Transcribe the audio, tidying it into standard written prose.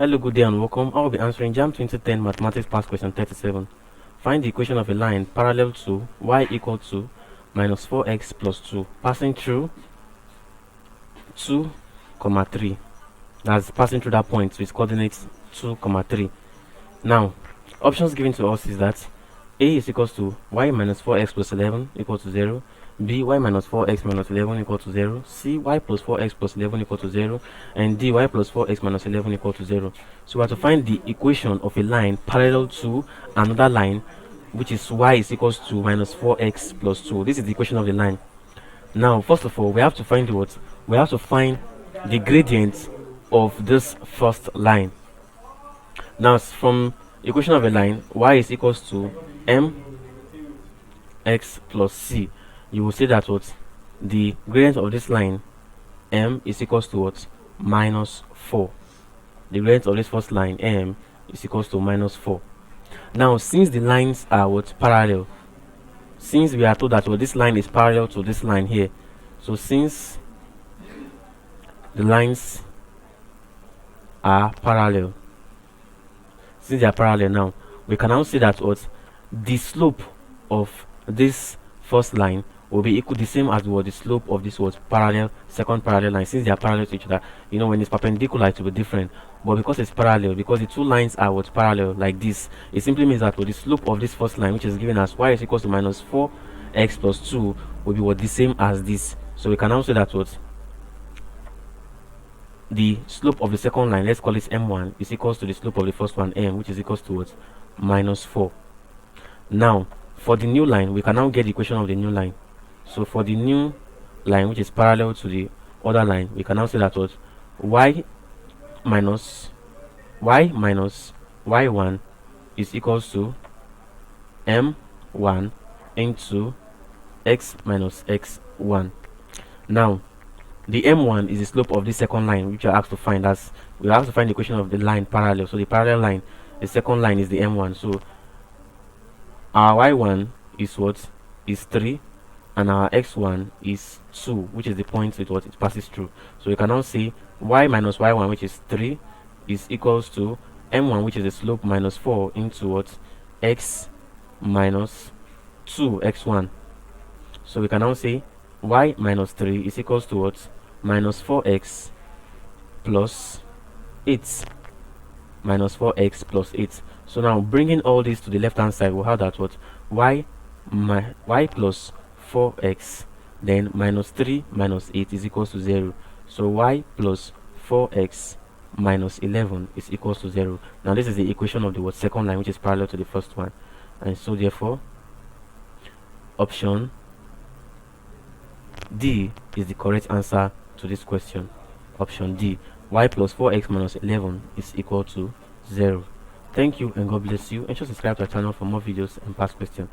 Hello, good day and welcome. I will be answering JAMB 2010 Mathematics Past Question 37. Find the equation of a line parallel to y equal to minus 4x plus 2 passing through 2, 3. That's passing through that point with coordinates 2, 3. Now, options given to us is that a is equals to y minus 4x plus 11 equal to 0, b y minus 4x minus 11 equal to 0, c y plus 4x plus 11 equal to 0, and d y plus 4x minus 11 equal to 0. So we have to find the equation of a line parallel to another line, which is y is equals to minus 4x plus 2. This is the equation of the line. Now, first of all, we have to find what? We have to find the gradient of this first line. Now, from equation of a line, y is equals to mx plus c. You will see that what the gradient of this line m is equals to what? Minus 4. The gradient of this first line m is equals to minus 4. Now, since the lines are what? Parallel, since we are told that this line is parallel to this line here, so since the lines are parallel, since they are parallel, now we can now see that what the slope of this first line will be equal the same as what the slope of this was second parallel line. Since they are parallel to each other, you know, when it's perpendicular it will be different, but because it's parallel, because the two lines are what parallel like this, it simply means that what the slope of this first line, which is given as y is equals to minus 4x plus 2, will be what the same as this. So we can now say that what the slope of the second line, let's call it m1, is equals to the slope of the first one m, which is equals to what? Minus 4. Now, for the new line, we can now get the equation of the new line. So for the new line, which is parallel to the other line, we can now say that what y minus y1 is equals to m1 into x minus x1. Now, the m1 is the slope of the second line, which we are asked to find. As we have to find the equation of the line parallel. So the parallel line, the second line is the m1. So our y1 is what? Is 3, and our x1 is 2, which is the point with what it passes through. So we can now say y minus y1, which is 3, is equals to m1, which is the slope, minus 4 into what? X minus 2x1. So we can now say y minus 3 is equals to what? Minus 4x plus 8. Minus 4x plus 8. So now, bringing all this to the left hand side, we'll have that what? Y plus 4x, then minus 3 minus 8 is equals to 0. So y plus 4x minus 11 is equals to 0. Now this is the equation of the what? Second line, which is parallel to the first one. And so therefore, option D is the correct answer to this question. Option D, y plus 4x minus 11 is equal to 0. Thank you and God bless you. And just subscribe to our channel for more videos and past questions.